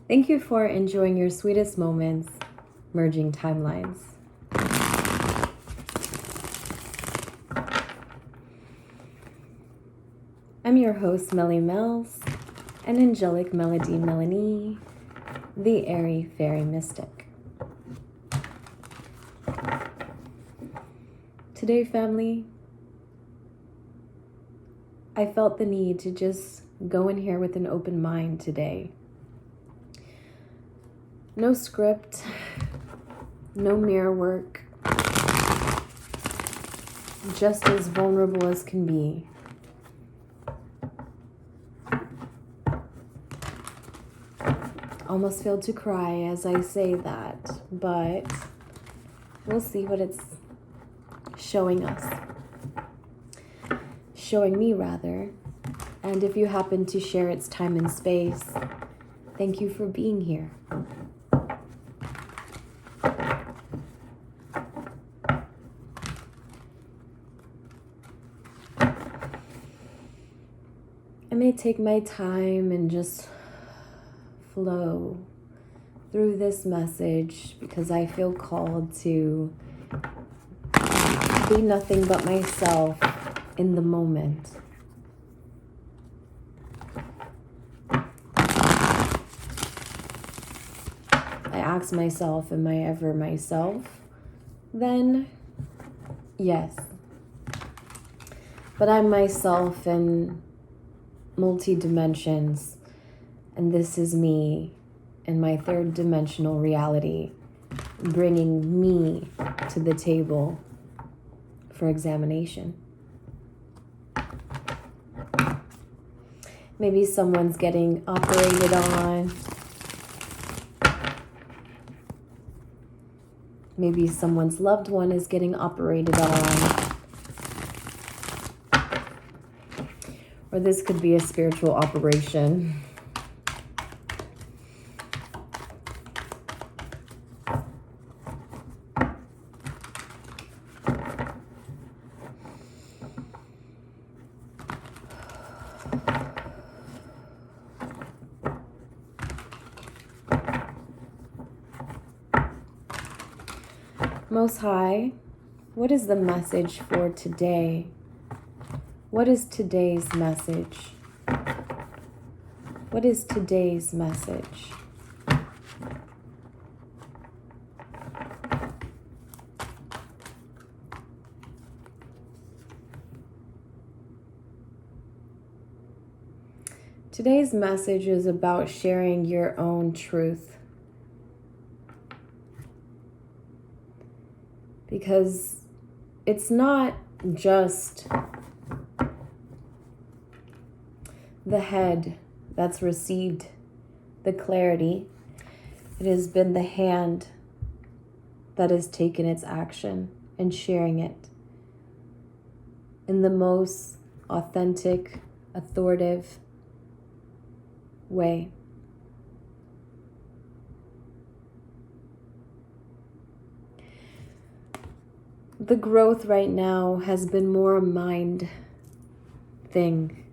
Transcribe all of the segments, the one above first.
Thank you for enjoying your sweetest moments, merging timelines. I'm your host, Melly Mells, an angelic melody Melanie, the airy fairy mystic. Today, family, I felt the need to just go in here with an open mind today. No script, no mirror work, just as vulnerable as can be. Almost feel to cry as I say that, but we'll see what it's showing us. Showing me, rather. And if you happen to share its time and space, thank you for being here. I may take my time and just flow through this message because I feel called to be nothing but myself in the moment. I ask myself, am I ever myself? Then, yes. But I'm myself in multi-dimensions, and this is me in my third dimensional reality, bringing me to the table for examination. Maybe someone's getting operated on. Maybe someone's loved one is getting operated on. Or this could be a spiritual operation. Most High, what is the message for today? What is today's message? What is today's message? Today's message is about sharing your own truth. Because it's not just the head that's received the clarity. It has been the hand that has taken its action and sharing it in the most authentic, authoritative way. The growth right now has been more a mind thing.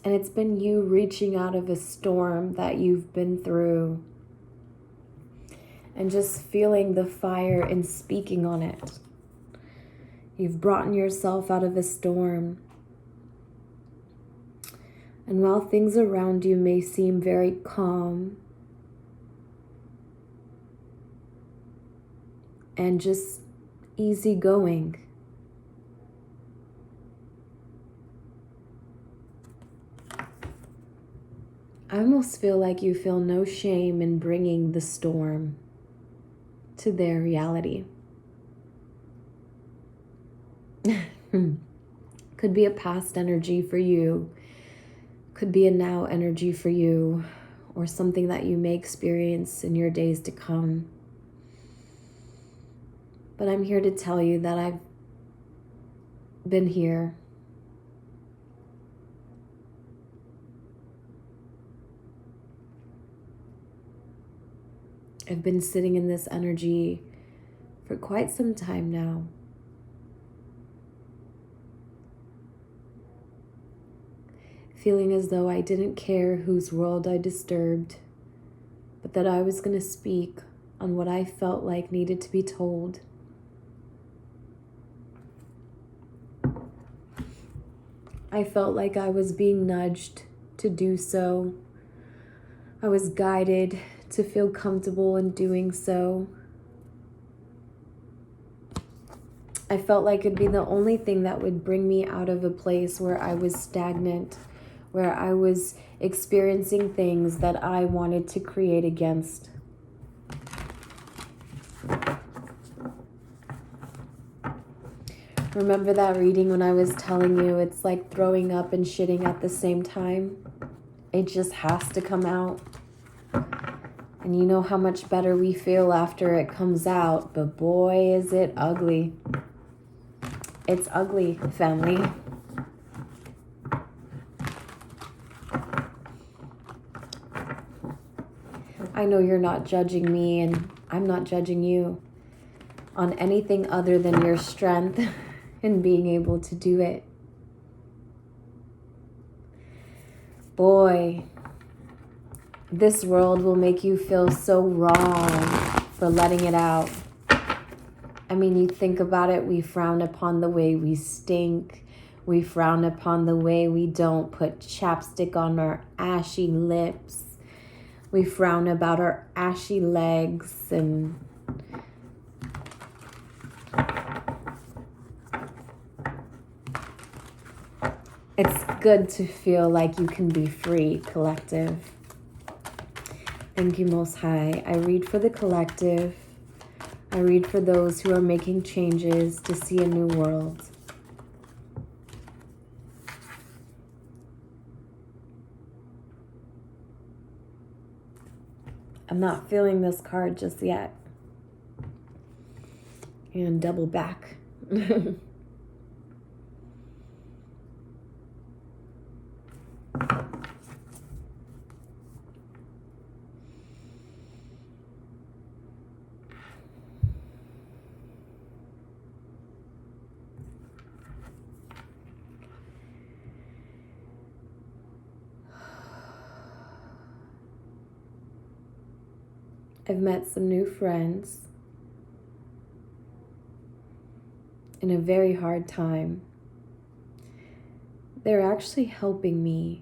And it's been you reaching out of a storm that you've been through and just feeling the fire and speaking on it. You've brought yourself out of a storm. And while things around you may seem very calm and just easygoing, I almost feel like you feel no shame in bringing the storm to their reality. Could be a past energy for you, could be a now energy for you, or something that you may experience in your days to come. But I'm here to tell you that I've been here. I've been sitting in this energy for quite some time now. feeling as though I didn't care whose world I disturbed, but that I was going to speak on what I felt like needed to be told. I felt like I was being nudged to do so. I was guided to feel comfortable in doing so. I felt like it'd be the only thing that would bring me out of a place where I was stagnant, where I was experiencing things that I wanted to create against. Remember that reading when I was telling you it's like throwing up and shitting at the same time? It just has to come out. And you know how much better we feel after it comes out, but boy, is it ugly. It's ugly, family. I know you're not judging me, and I'm not judging you on anything other than your strength in being able to do it. Boy, this world will make you feel so wrong for letting it out. I mean, you think about it, we frown upon the way we stink. We frown upon the way we don't put chapstick on our ashy lips. We frown about our ashy legs and it's good to feel like you can be free, collective. Thank you, Most High. I read for the collective. I read for those who are making changes to see a new world. I'm not feeling this card just yet. And double back. I've met some new friends in a very hard time. They're actually helping me.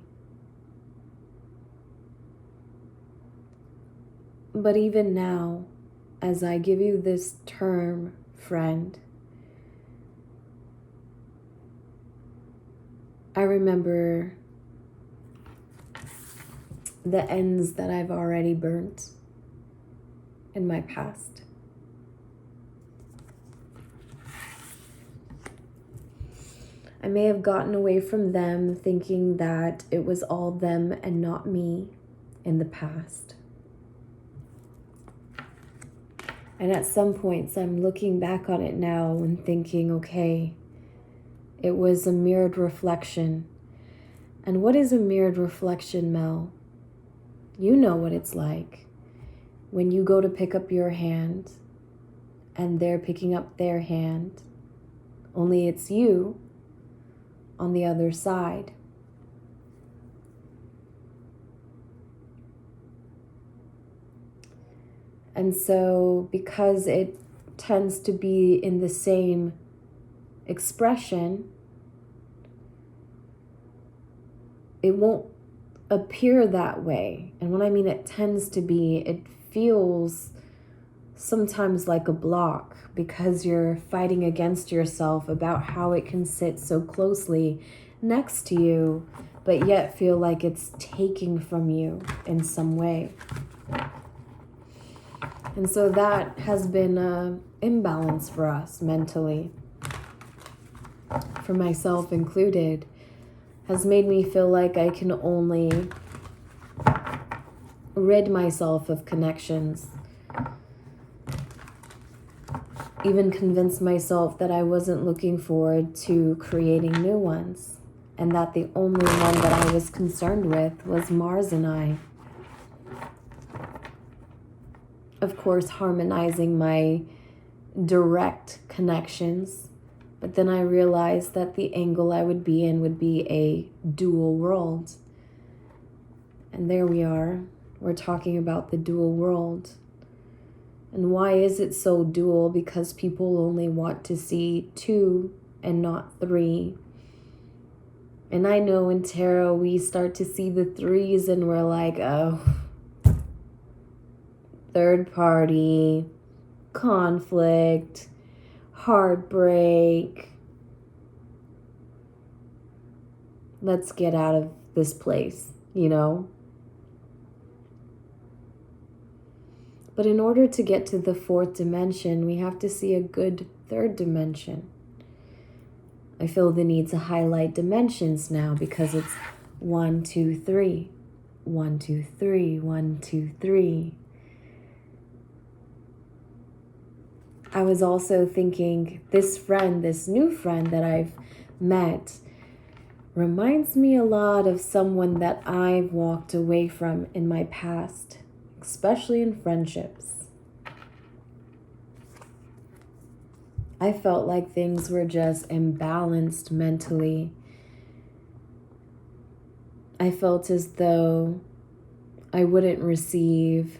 But even now, as I give you this term, friend, I remember the ends that I've already burnt in my past. I may have gotten away from them thinking that it was all them and not me in the past. And at some points, I'm looking back on it now and thinking, okay, it was a mirrored reflection. And what is a mirrored reflection, Mel? You know what it's like when you go to pick up your hand and they're picking up their hand, only it's you on the other side. And so because it tends to be in the same expression, it won't appear that way. And when I mean it tends to be, it feels sometimes like a block because you're fighting against yourself about how it can sit so closely next to you, but yet feel like it's taking from you in some way. And so that has been an imbalance for us mentally, for myself included, has made me feel like I can only rid myself of connections, even convince myself that I wasn't looking forward to creating new ones, and that the only one that I was concerned with was Mars and I. Of course, harmonizing my direct connections But then I realized that the angle I would be in would be a dual world. And there we are. We're talking about the dual world. And why is it so dual? Because people only want to see two and not three. And I know in tarot we start to see the threes and we're like, oh, third party, conflict, heartbreak. Let's get out of this place, you know? But in order to get to the fourth dimension, we have to see a good third dimension. I feel the need to highlight dimensions now because it's 1, 2, 3. 1, 2, 3. 1, 2, 3. I was also thinking this new friend that I've met reminds me a lot of someone that I've walked away from in my past, especially in friendships. I felt like things were just imbalanced mentally. I felt as though I wouldn't receive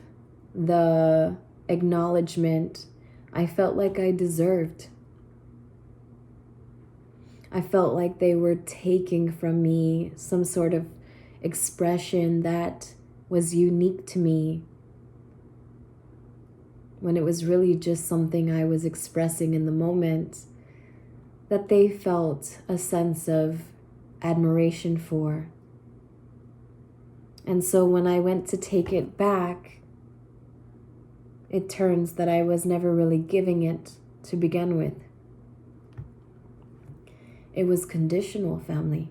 the acknowledgement I felt like I deserved. I felt like they were taking from me some sort of expression that was unique to me, when it was really just something I was expressing in the moment that they felt a sense of admiration for. And so when I went to take it back, it turns that I was never really giving it to begin with. It was conditional, family.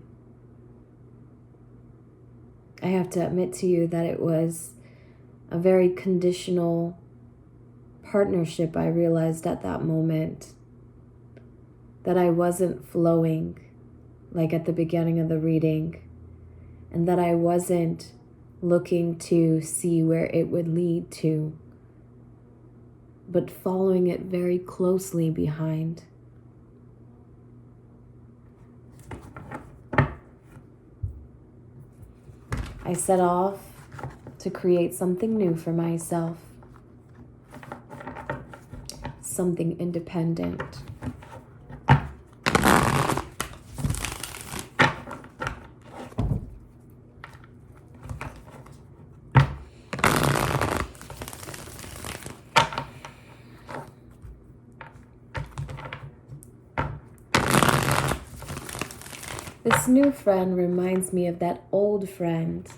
I have to admit to you that it was a very conditional partnership. I realized at that moment that I wasn't flowing like at the beginning of the reading, and that I wasn't looking to see where it would lead to, but following it very closely behind. I set off to create something new for myself, something independent. This new friend reminds me of that old friend.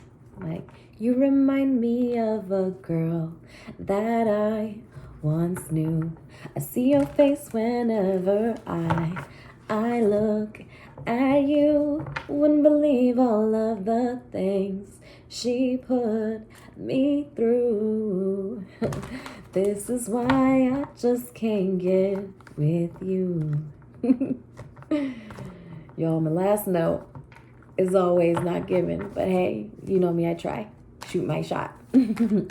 Like, you remind me of a girl that I once knew. I see your face whenever I look at you. Wouldn't believe all of the things she put me through. This is why I just can't get with you. Y'all, my last note is always not given, but hey, you know me, I try. Shoot my shot. In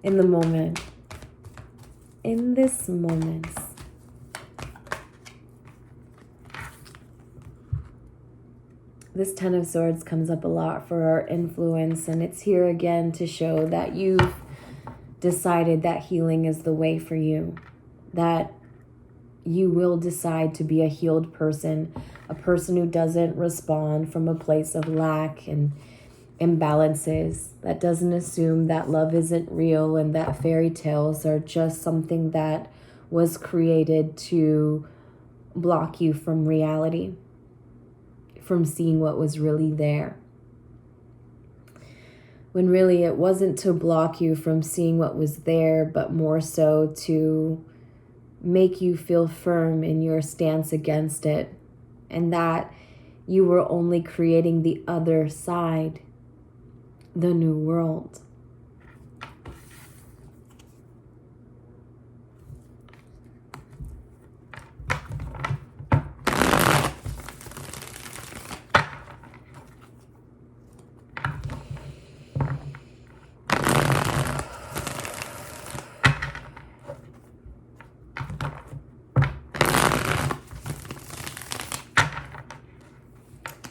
the moment, in this moment, this Ten of Swords comes up a lot for our influence, and it's here again to show that you've decided that healing is the way for you, that you will decide to be a healed person, a person who doesn't respond from a place of lack and imbalances, that doesn't assume that love isn't real and that fairy tales are just something that was created to block you from reality, from seeing what was really there. When really it wasn't to block you from seeing what was there, but more so to make you feel firm in your stance against it, and that you were only creating the other side, the new world.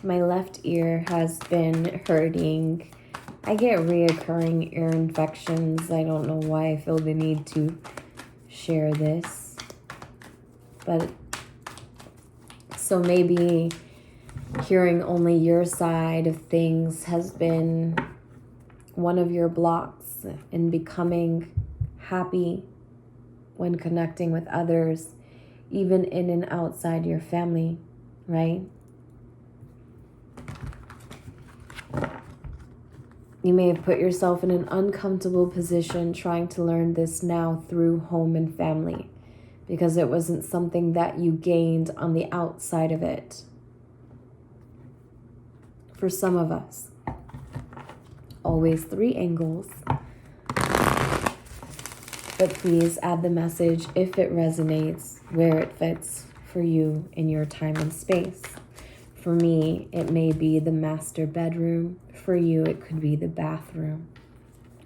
my left ear has been hurting. I get reoccurring ear infections. I don't know why I feel the need to share this. But so maybe hearing only your side of things has been one of your blocks in becoming happy when connecting with others, even in and outside your family, right? You may have put yourself in an uncomfortable position trying to learn this now through home and family, because it wasn't something that you gained on the outside of it. For some of us, always 3 angles. But please add the message if it resonates, where it fits for you in your time and space. For me, it may be the master bedroom. For you, it could be the bathroom,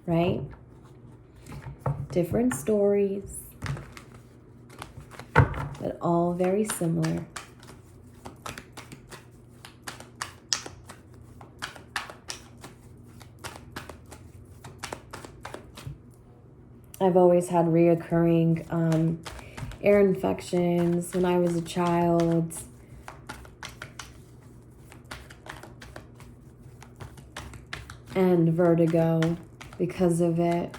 right? Different stories, but all very similar. I've always had reoccurring ear infections when I was a child. And vertigo because of it.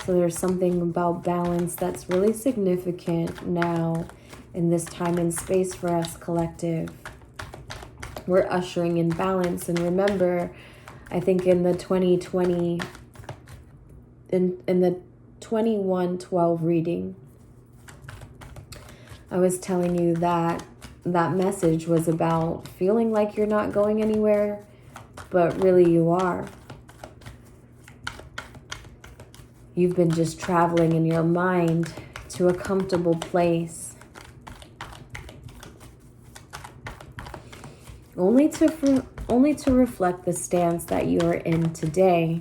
So there's something about balance that's really significant now in this time and space for us collective. We're ushering in balance. And remember, I think in the 2020, in the 2112 reading, I was telling you that message was about feeling like you're not going anywhere, but really you are. You've been just traveling in your mind to a comfortable place, only to reflect the stance that you are in today.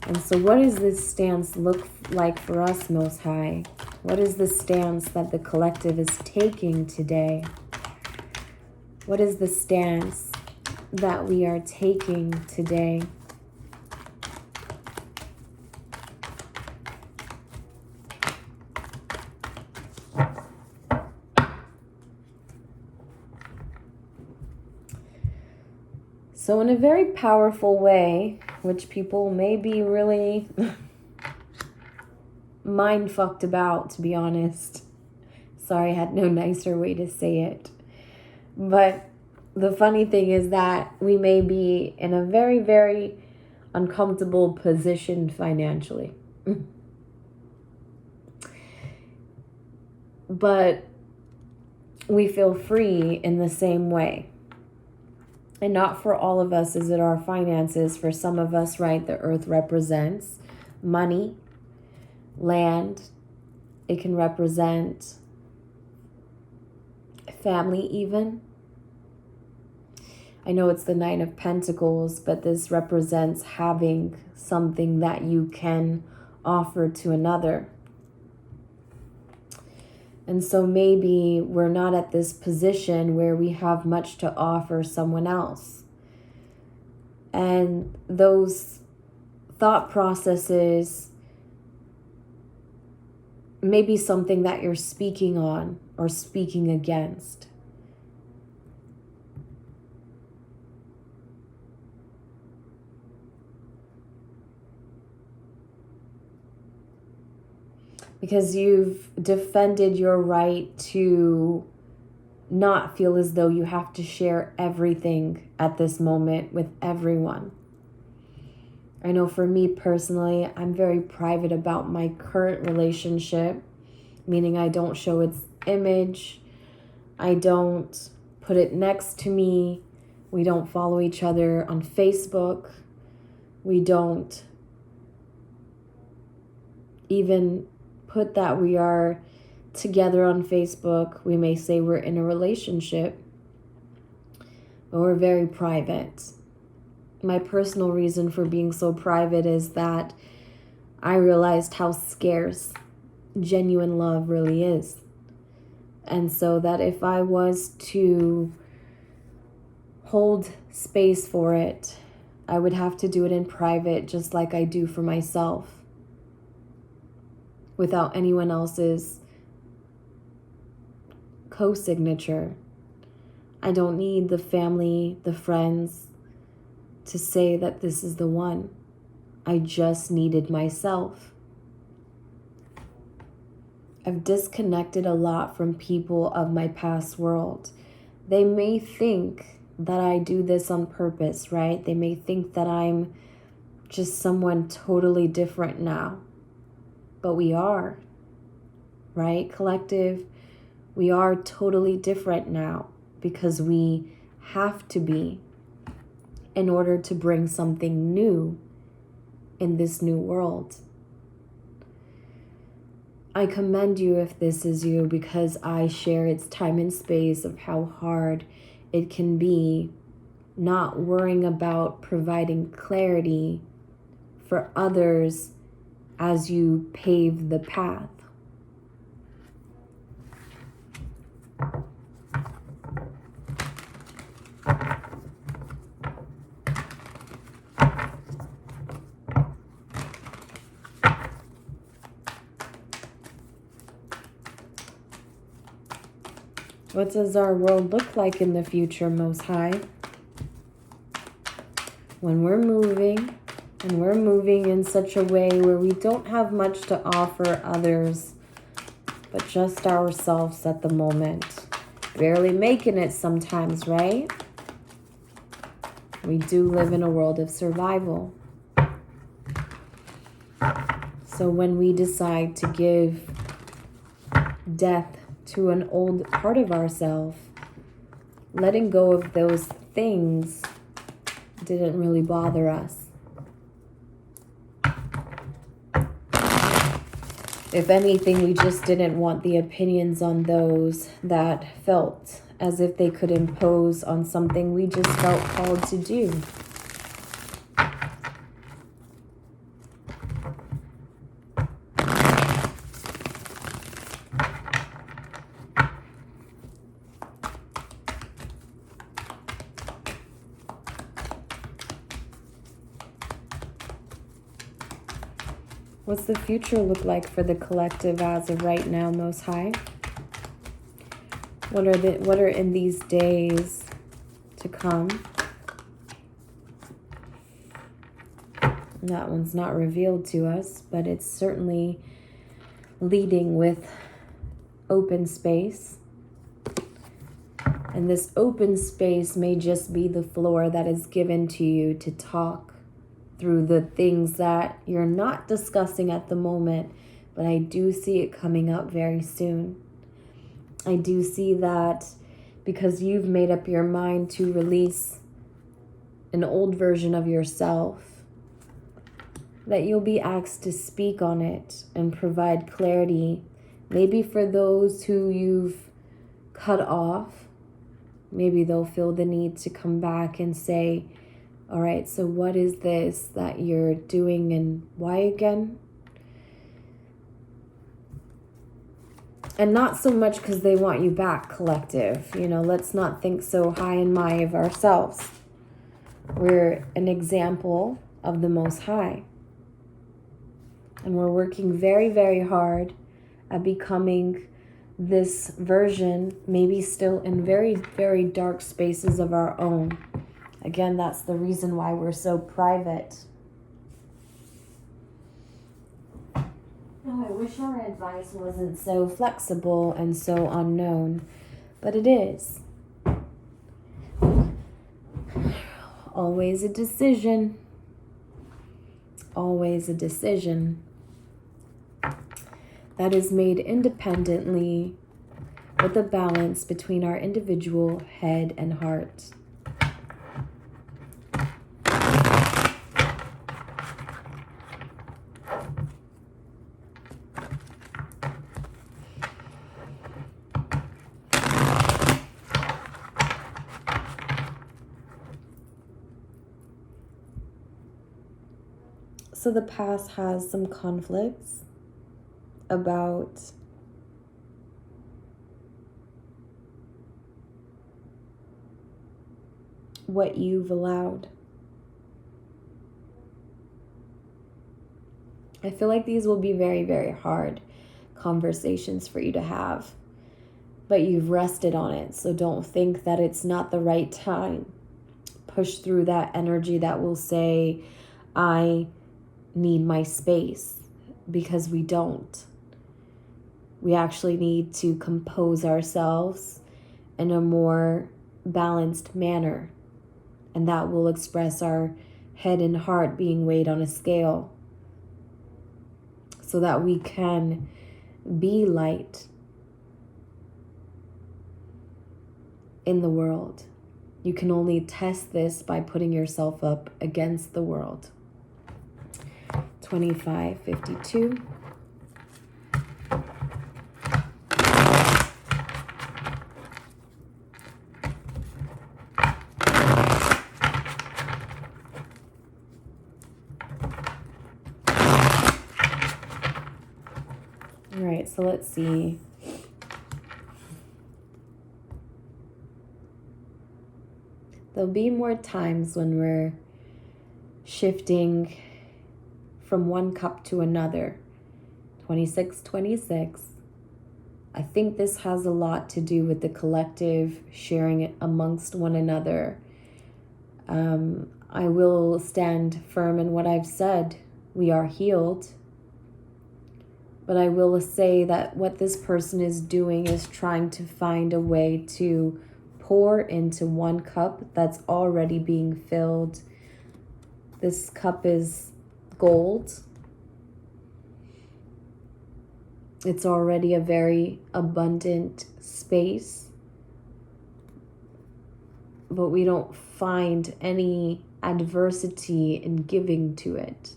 And so what does this stance look like for us, Most High? What is the stance that the collective is taking today? What is the stance that we are taking today? So in a very powerful way, which people may be really mind fucked about, to be honest. Sorry, I had no nicer way to say it. But the funny thing is that we may be in a very, very uncomfortable position financially. But we feel free in the same way. And not for all of us is it our finances. For some of us, right, the earth represents money, land. It can represent family even. I know it's the 9 of Pentacles, but this represents having something that you can offer to another. And so maybe we're not at this position where we have much to offer someone else. And those thought processes may be something that you're speaking on or speaking against. Because you've defended your right to not feel as though you have to share everything at this moment with everyone. I know for me personally, I'm very private about my current relationship, meaning I don't show its image. I don't put it next to me. We don't follow each other on Facebook. We don't even put that we are together on Facebook. We may say we're in a relationship, but we're very private. My personal reason for being so private is that I realized how scarce genuine love really is. And so that if I was to hold space for it, I would have to do it in private, just like I do for myself, without anyone else's co-signature. I don't need the family, the friends to say that this is the one. I just needed myself. I've disconnected a lot from people of my past world. They may think that I do this on purpose, right? They may think that I'm just someone totally different now. But we are, right? Collective, we are totally different now because we have to be in order to bring something new in this new world. I commend you if this is you, because I share its time and space of how hard it can be not worrying about providing clarity for others as you pave the path. What does our world look like in the future, Most High? When we're moving, and we're moving in such a way where we don't have much to offer others, but just ourselves at the moment. Barely making it sometimes, right? We do live in a world of survival. So when we decide to give death to an old part of ourselves, letting go of those things didn't really bother us. If anything, we just didn't want the opinions on those that felt as if they could impose on something we just felt called to do. What's the future look like for the collective as of right now, Most High? What are in these days to come? That one's not revealed to us, but it's certainly leading with open space. And this open space may just be the floor that is given to you to talk through the things that you're not discussing at the moment, but I do see it coming up very soon. I do see that because you've made up your mind to release an old version of yourself, that you'll be asked to speak on it and provide clarity, maybe for those who you've cut off. Maybe they'll feel the need to come back and say, all right, so what is this that you're doing and why again? And not so much because they want you back, collective. Let's not think so high and mighty of ourselves. We're an example of the Most High. And we're working very, very hard at becoming this version, maybe still in very, very dark spaces of our own. Again, that's the reason why we're so private. Oh, I wish our advice wasn't so flexible and so unknown, but it is. Always a decision. Always a decision that is made independently with a balance between our individual head and heart. So the past has some conflicts about what you've allowed. I feel like these will be very, very hard conversations for you to have, but you've rested on it, so don't think that it's not the right time. Push through that energy that will say, I need my space, because we don't. We actually need to compose ourselves in a more balanced manner, and that will express our head and heart being weighed on a scale, so that we can be light in the world. You can only test this by putting yourself up against the world. 2552. All right, so let's see. There'll be more times when we're shifting from one cup to another. 26, 26. I think this has a lot to do with the collective sharing it amongst one another. I will stand firm in what I've said. We are healed. But I will say that what this person is doing is trying to find a way to pour into one cup that's already being filled. This cup is gold. It's already a very abundant space, but we don't find any adversity in giving to it.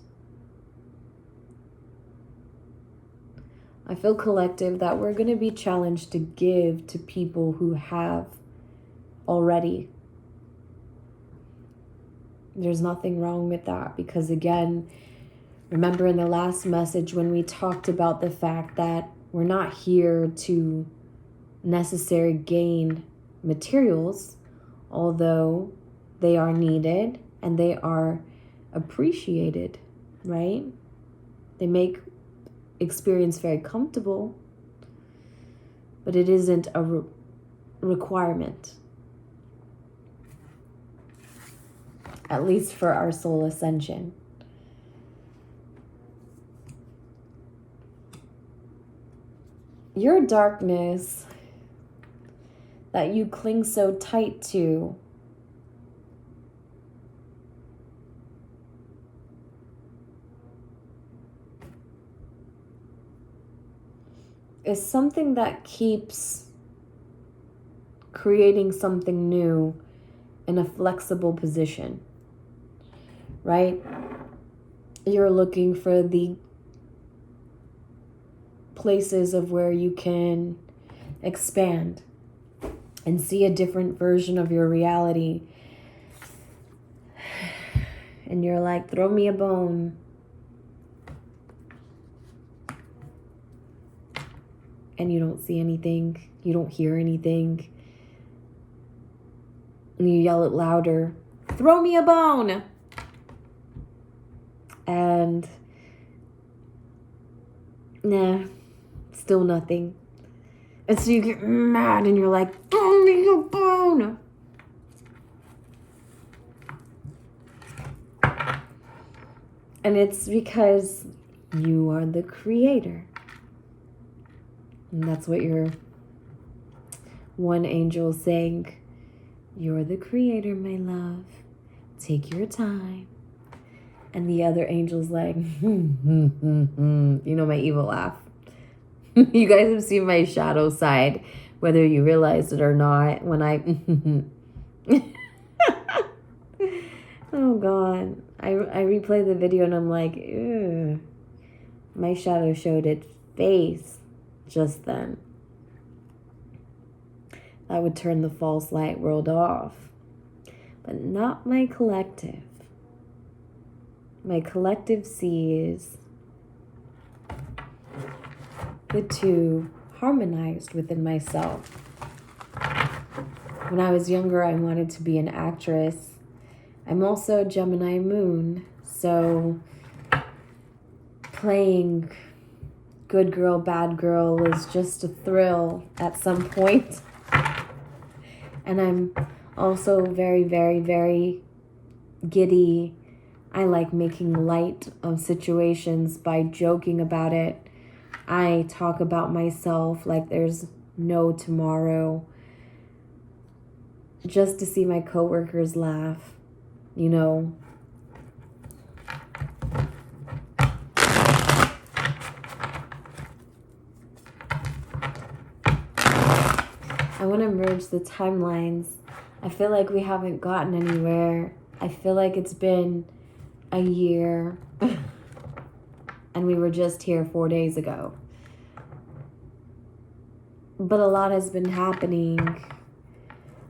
I feel, collective, that we're going to be challenged to give to people who have already. There's nothing wrong with that, because again, remember in the last message when we talked about the fact that we're not here to necessarily gain materials, although they are needed and they are appreciated, right? They make experience very comfortable, but it isn't a requirement, at least for our soul ascension. Your darkness that you cling so tight to is something that keeps creating something new in a flexible position, right? You're looking for the places of where you can expand and see a different version of your reality. And you're like, throw me a bone. And you don't see anything. You don't hear anything. And you yell it louder, throw me a bone. And nah, still nothing. And so you get mad and you're like, throw me a bone. And it's because you are the creator. And that's what your one angel is saying. You're the creator, my love. Take your time. And the other angel's like, You know my evil laugh. You guys have seen my shadow side, whether you realize it or not, when I... Oh, God. I replay the video and I'm like, ew. My shadow showed its face just then. That would turn the false light world off. But not my collective. My collective sees the two harmonized within myself. When I was younger, I wanted to be an actress. I'm also a Gemini moon, so playing good girl, bad girl was just a thrill at some point. And I'm also very, very, very giddy. I like making light of situations by joking about it. I talk about myself like there's no tomorrow, just to see my coworkers laugh, you know. I want to merge the timelines. I feel like we haven't gotten anywhere. I feel like it's been a year and we were just here 4 days ago. But a lot has been happening.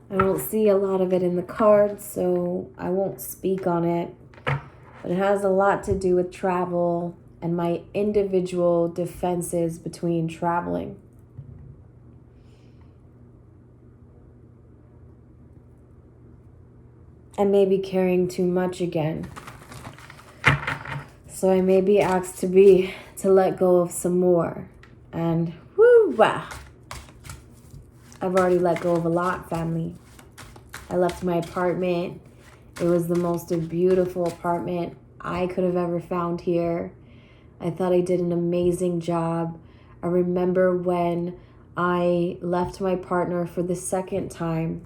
I don't see a lot of it in the cards, so I won't speak on it. But it has a lot to do with travel and my individual defenses between traveling. And maybe carrying too much again. So I may be asked to let go of some more. And woo-wah! I've already let go of a lot, family. I left my apartment. It was the most beautiful apartment I could have ever found here. I thought I did an amazing job. I remember when I left my partner for the second time,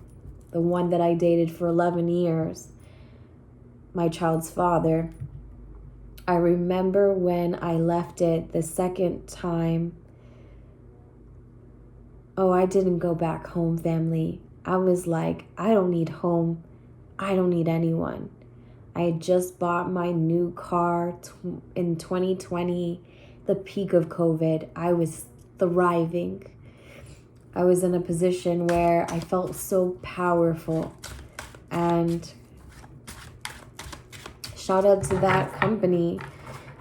the one that I dated for 11 years, my child's father. I remember when I left it the second time. Oh, I didn't go back home, family. I was like, I don't need home. I don't need anyone. I had just bought my new car in 2020, the peak of COVID. I was thriving. I was in a position where I felt so powerful. And shout out to that company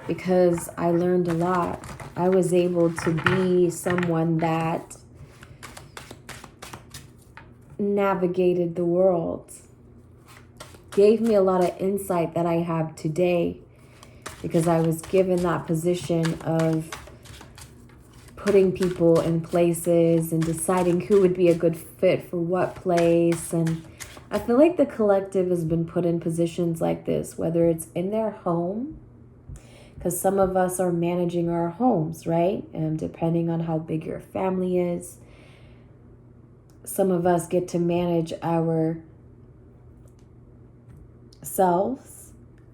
because I learned a lot. I was able to be someone that navigated the world, gave me a lot of insight that I have today because I was given that position of putting people in places and deciding who would be a good fit for what place. And I feel like the collective has been put in positions like this, whether it's in their home, because some of us are managing our homes, right? And depending on how big your family is, some of us get to manage our selves,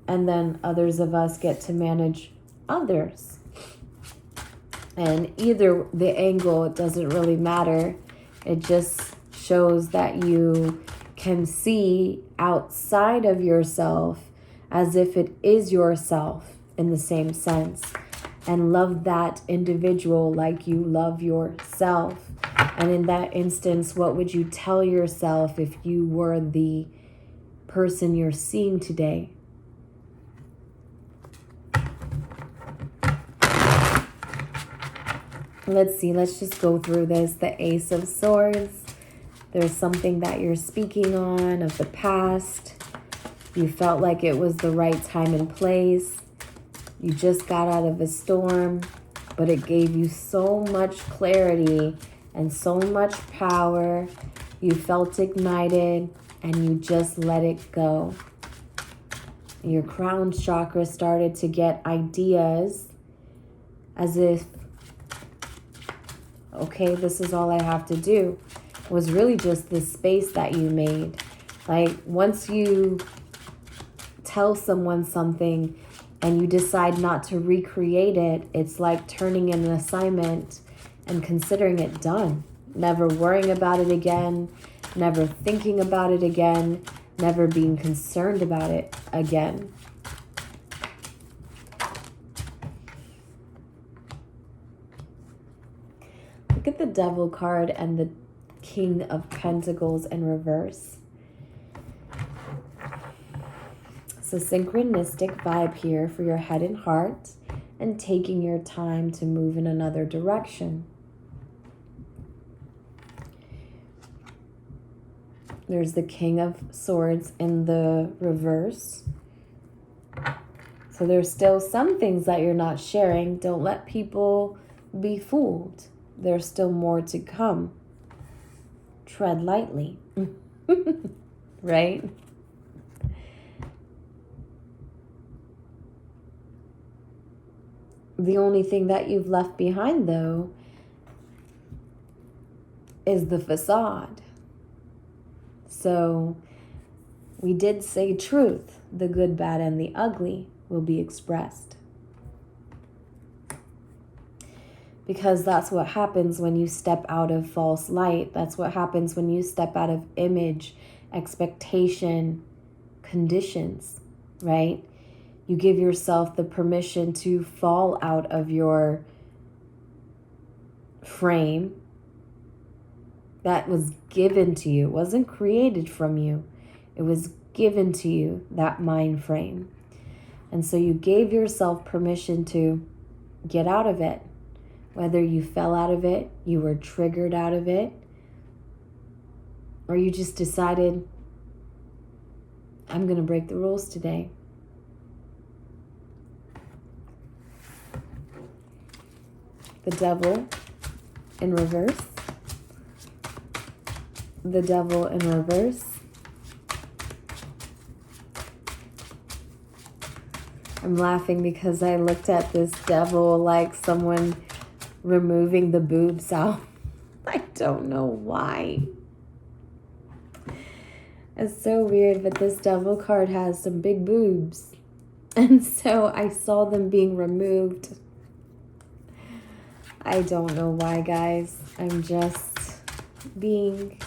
and then others of us get to manage others. And either the angle, it doesn't really matter. It just shows that you can see outside of yourself as if it is yourself in the same sense, and love that individual like you love yourself. And in that instance, what would you tell yourself if you were the person you're seeing today? Let's see, let's just go through this. The Ace of Swords. There's something that you're speaking on of the past. You felt like it was the right time and place. You just got out of a storm, but it gave you so much clarity and so much power. You felt ignited and you just let it go. Your crown chakra started to get ideas as if, okay, this is all I have to do. It was really just the space that you made. Like once you tell someone something and you decide not to recreate it, it's like turning in an assignment and considering it done. Never worrying about it again, never thinking about it again, never being concerned about it again. Look at the Devil card and the King of Pentacles in reverse. It's a synchronistic vibe here for your head and heart and taking your time to move in another direction. There's the King of Swords in the reverse. So there's still some things that you're not sharing. Don't let people be fooled. There's still more to come. Tread lightly. Right? The only thing that you've left behind, though, is the facade. So we did say truth. The good, bad, and the ugly will be expressed. Because that's what happens when you step out of false light. That's what happens when you step out of image, expectation, conditions, right? You give yourself the permission to fall out of your frame that was given to you. It wasn't created from you. It was given to you, that mind frame. And so you gave yourself permission to get out of it. Whether you fell out of it, you were triggered out of it, or you just decided, I'm going to break the rules today. The Devil in reverse. The Devil in reverse. I'm laughing because I looked at this devil like someone removing the boobs out. I don't know why. It's so weird, but this devil card has some big boobs. And so I saw them being removed. I don't know why, guys. I'm just being...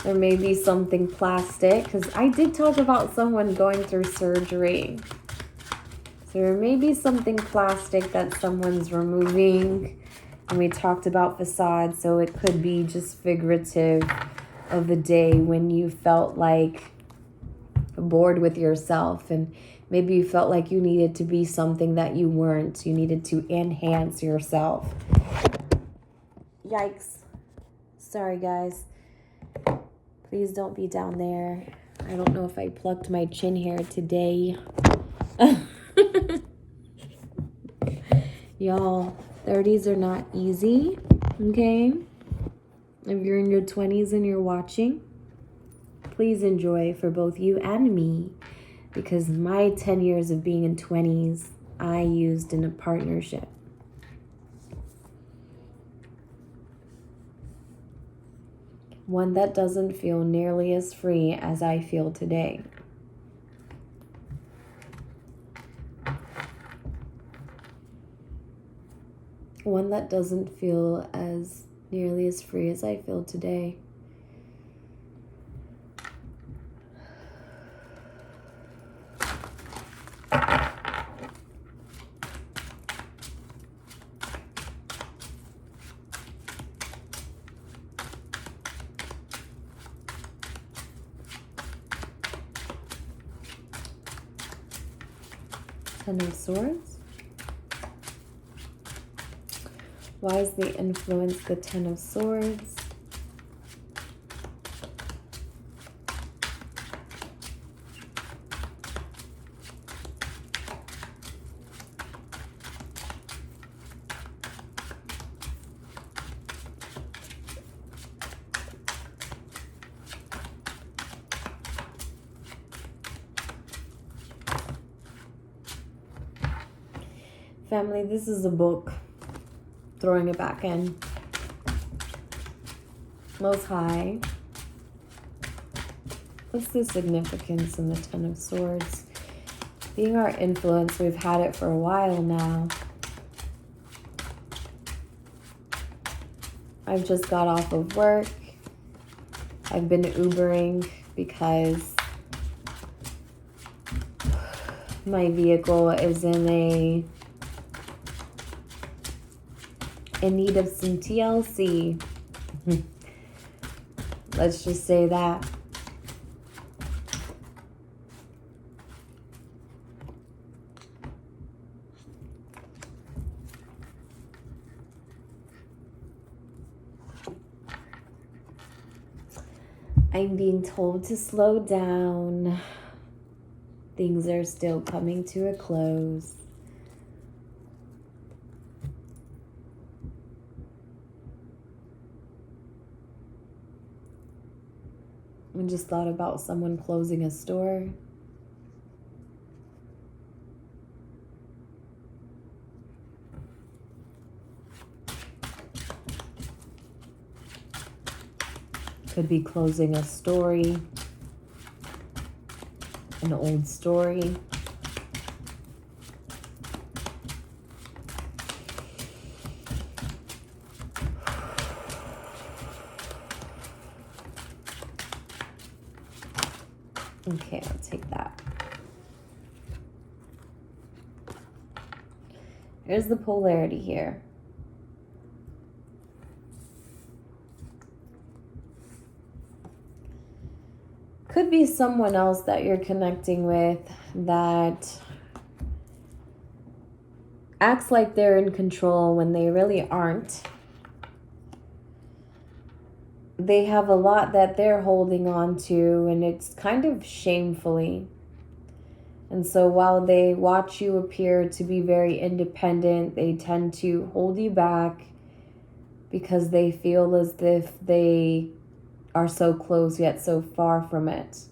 There may be something plastic, because I did talk about someone going through surgery. So there may be something plastic that someone's removing. And we talked about facade, so it could be just figurative of the day when you felt like bored with yourself. And maybe you felt like you needed to be something that you weren't. You needed to enhance yourself. Yikes. Sorry, guys. Please don't be down there. I don't know if I plucked my chin hair today. Y'all, 30s are not easy, okay? If you're in your 20s and you're watching, please enjoy for both you and me, because my 10 years of being in 20s, I used in a partnership. One that doesn't feel nearly as free as I feel today. One that doesn't feel as nearly as free as I feel today. Ten of Swords. Why is the influence the Ten of Swords? Family, this is a book. Throwing it back in. Most High. What's the significance in the Ten of Swords? Being our influence, we've had it for a while now. I've just got off of work. I've been Ubering because my vehicle is in need of some TLC. Let's just say that. I'm being told to slow down. Things are still coming to a close. I just thought about someone closing a store. Could be closing a story, an old story. Okay, I'll take that. Here's the polarity here. Could be someone else that you're connecting with that acts like they're in control when they really aren't. They have a lot that they're holding on to, and it's kind of shamefully. And so while they watch you appear to be very independent, they tend to hold you back because they feel as if they are so close yet so far from it.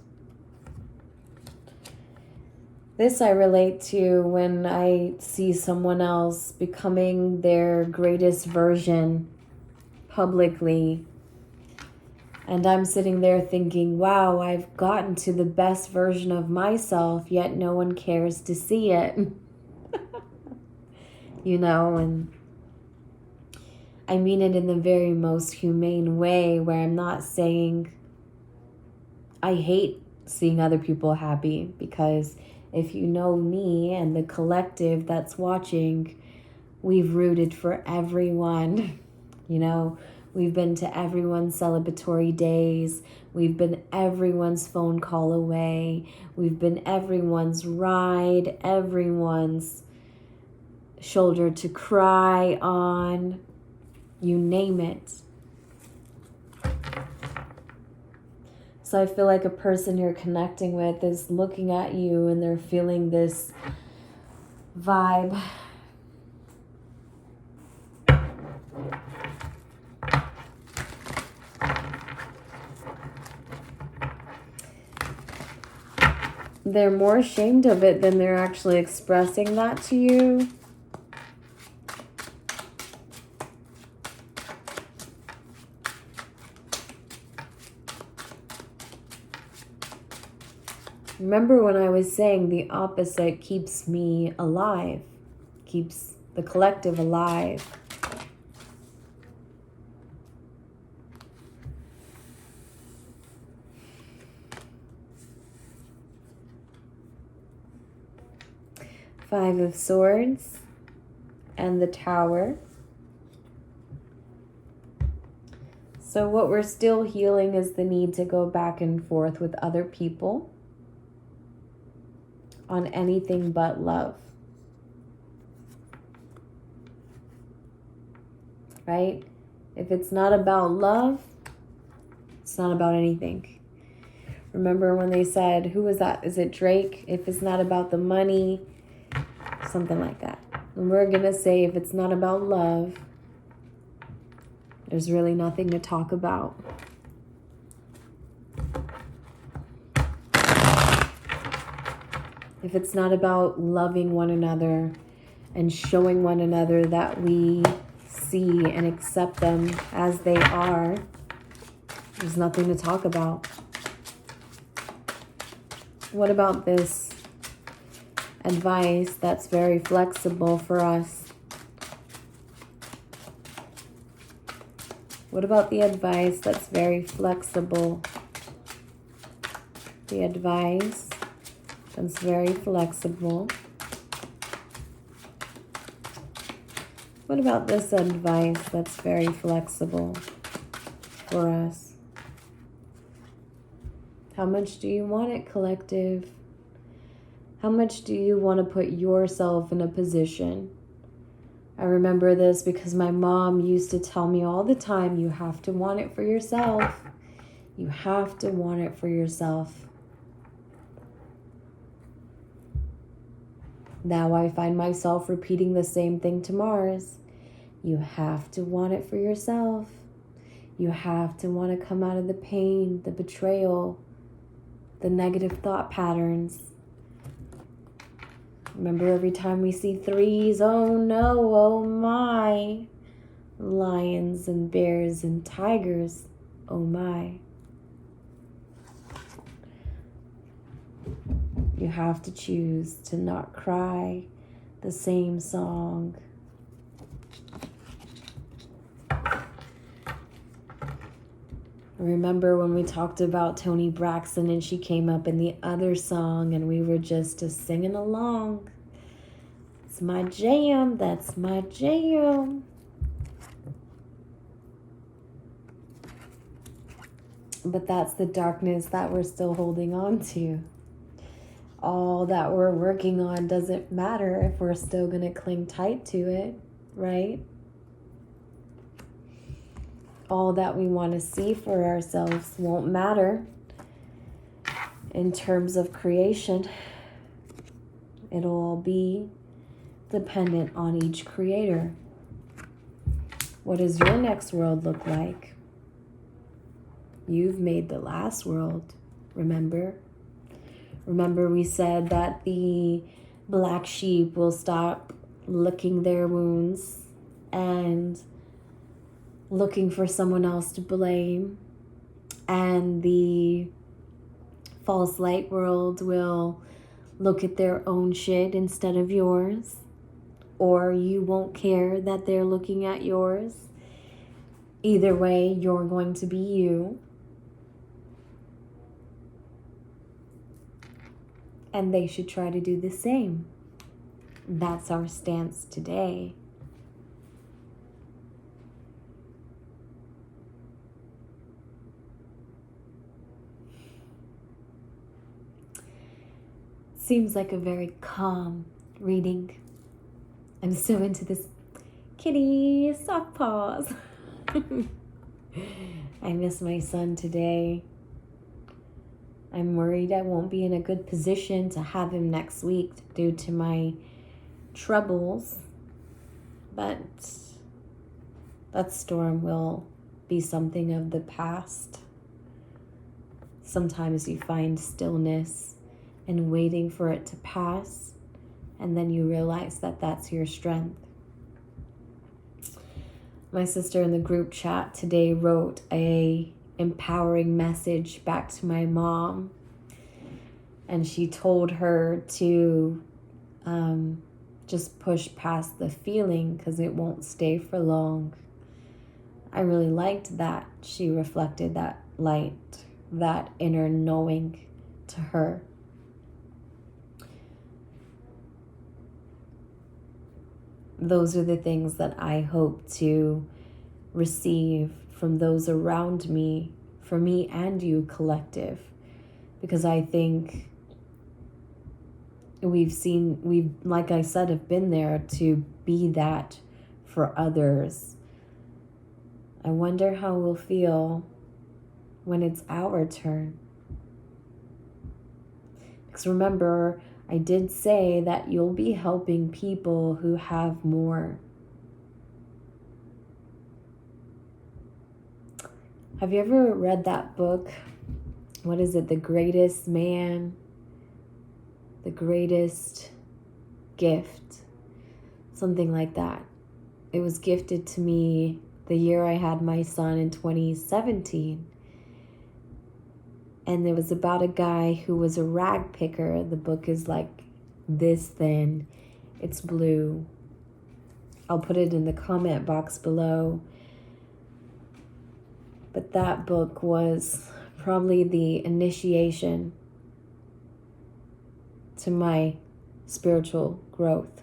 This I relate to when I see someone else becoming their greatest version publicly. And I'm sitting there thinking, wow, I've gotten to the best version of myself, yet no one cares to see it. And I mean it in the very most humane way, where I'm not saying I hate seeing other people happy, because if you know me and the collective that's watching, we've rooted for everyone. We've been to everyone's celebratory days. We've been everyone's phone call away. We've been everyone's ride, everyone's shoulder to cry on. You name it. So I feel like a person you're connecting with is looking at you and they're feeling this vibe. They're more ashamed of it than they're actually expressing that to you. Remember when I was saying the opposite keeps me alive, keeps the collective alive. Five of Swords and the Tower. So what we're still healing is the need to go back and forth with other people on anything but love. Right? If it's not about love, it's not about anything. Remember when they said, who was that? Is it Drake? If it's not about the money, something like that. And we're going to say if it's not about love, there's really nothing to talk about. If it's not about loving one another and showing one another that we see and accept them as they are, there's nothing to talk about. What about this advice that's very flexible for us? What about the advice that's very flexible? The advice that's very flexible. What about this advice that's very flexible for us? How much do you want it, collective? How much do you want to put yourself in a position? I remember this because my mom used to tell me all the time, you have to want it for yourself. You have to want it for yourself. Now I find myself repeating the same thing to Mars. You have to want it for yourself. You have to want to come out of the pain, the betrayal, the negative thought patterns. Remember, every time we see threes, oh no, oh my. Lions and bears and tigers, oh my. You have to choose to not cry the same song. Remember when we talked about Toni Braxton and she came up in the other song and we were just singing along. It's my jam, that's my jam. But that's the darkness that we're still holding on to. All that we're working on doesn't matter if we're still going to cling tight to it, right? All that we want to see for ourselves won't matter in terms of creation. It'll all be dependent on each creator. What does your next world look like? You've made the last world, remember? Remember we said that the black sheep will stop licking their wounds and looking for someone else to blame. And the false light world will look at their own shit instead of yours. Or you won't care that they're looking at yours. Either way, you're going to be you. And they should try to do the same. That's our stance today. Seems like a very calm reading. I'm so into this kitty soft paws. I miss my son today. I'm worried I won't be in a good position to have him next week due to my troubles. But that storm will be something of the past. Sometimes you find stillness and waiting for it to pass, and then you realize that that's your strength. My sister in the group chat today wrote a empowering message back to my mom, and she told her to just push past the feeling because it won't stay for long. I really liked that she reflected that light, that inner knowing to her. Those are the things that I hope to receive from those around me, for me and you collective, because I think we've, like I said, have been there to be that for others. I wonder how we'll feel when it's our turn. Because remember, I did say that you'll be helping people who have more. Have you ever read that book? What is it? The Greatest Man, The Greatest Gift, something like that. It was gifted to me the year I had my son in 2017. And it was about a guy who was a rag picker. The book is like this thin. It's blue. I'll put it in the comment box below. But that book was probably the initiation to my spiritual growth.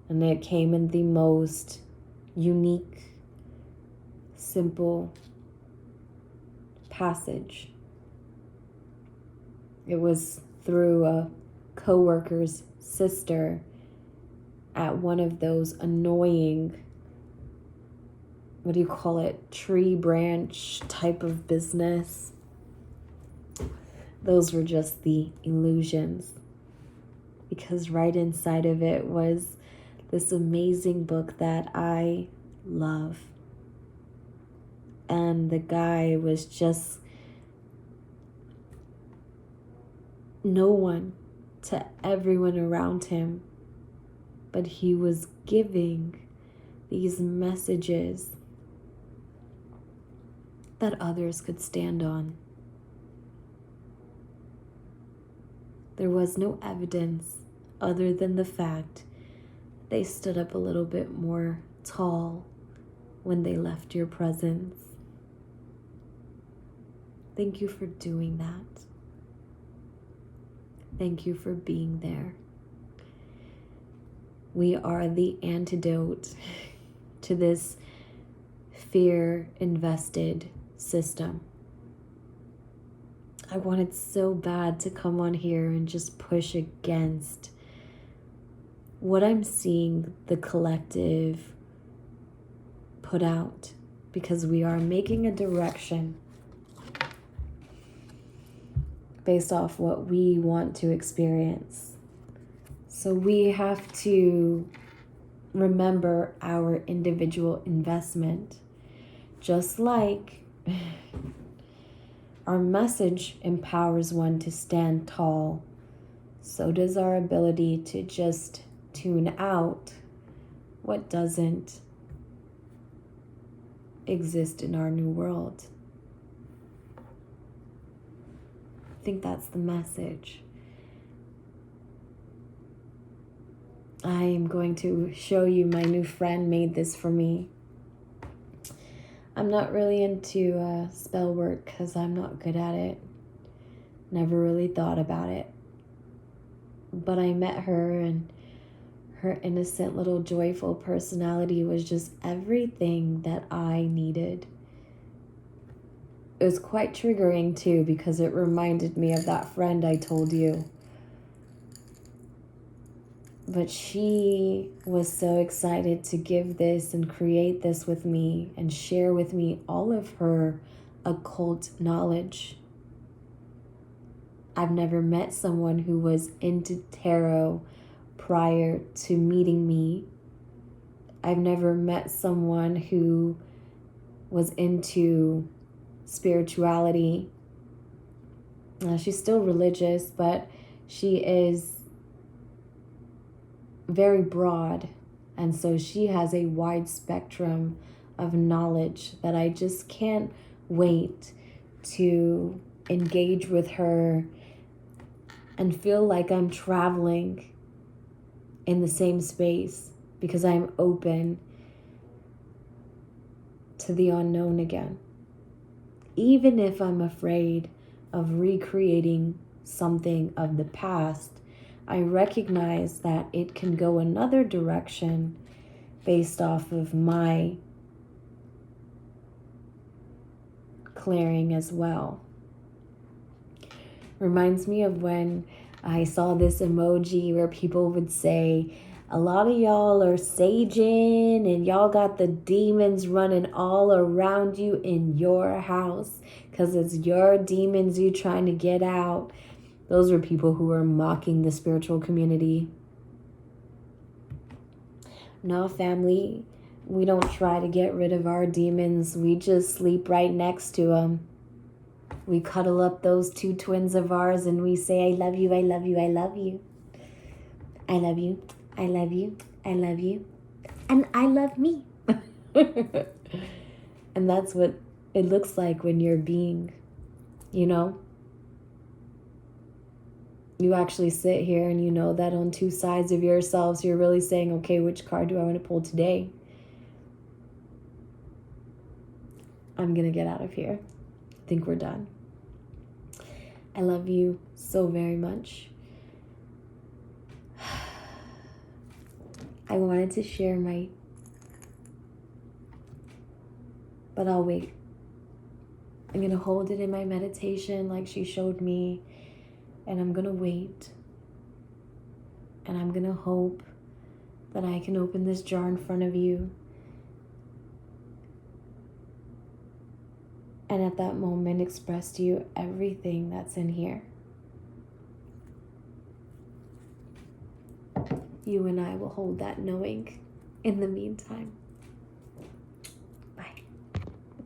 And it came in the most unique, simple passage. It was through a coworker's sister at one of those annoying what do you call it, tree branch type of business. Those were just the illusions, because right inside of it was this amazing book that I love. And the guy was just no one to everyone around him, but he was giving these messages that others could stand on. There was no evidence other than the fact they stood up a little bit more tall when they left your presence. Thank you for doing that. Thank you for being there. We are the antidote to this fear-invested system. I wanted so bad to come on here and just push against what I'm seeing the collective put out, because we are making a direction based off what we want to experience. So we have to remember our individual investment. Just like our message empowers one to stand tall, so does our ability to just tune out what doesn't exist in our new world. I think that's the message. I am going to show you, my new friend made this for me. I'm not really into spell work because I'm not good at it. Never really thought about it. But I met her, and her innocent little joyful personality was just everything that I needed. It was quite triggering too, because it reminded me of that friend I told you. But she was so excited to give this and create this with me and share with me all of her occult knowledge. I've never met someone who was into tarot prior to meeting me. I've never met someone who was into spirituality. She's still religious, but she is very broad, and so she has a wide spectrum of knowledge that I just can't wait to engage with her and feel like I'm traveling in the same space, because I'm open to the unknown again. Even if I'm afraid of recreating something of the past, I recognize that it can go another direction based off of my clearing as well. Reminds me of when I saw this emoji where people would say, a lot of y'all are saging and y'all got the demons running all around you in your house because it's your demons you trying to get out. Those were people who were mocking the spiritual community. No, family, we don't try to get rid of our demons. We just sleep right next to them. We cuddle up those two twins of ours and we say, I love you, I love you, I love you. I love you, I love you, I love you. And I love me. And that's what it looks like when you're being, you know. You actually sit here and you know that on two sides of yourselves, you're really saying, okay, which card do I want to pull today? I'm going to get out of here. I think we're done. I love you so very much. I wanted to share but I'll wait. I'm going to hold it in my meditation like she showed me. And I'm going to wait. And I'm going to hope that I can open this jar in front of you and at that moment express to you everything that's in here. You and I will hold that knowing in the meantime.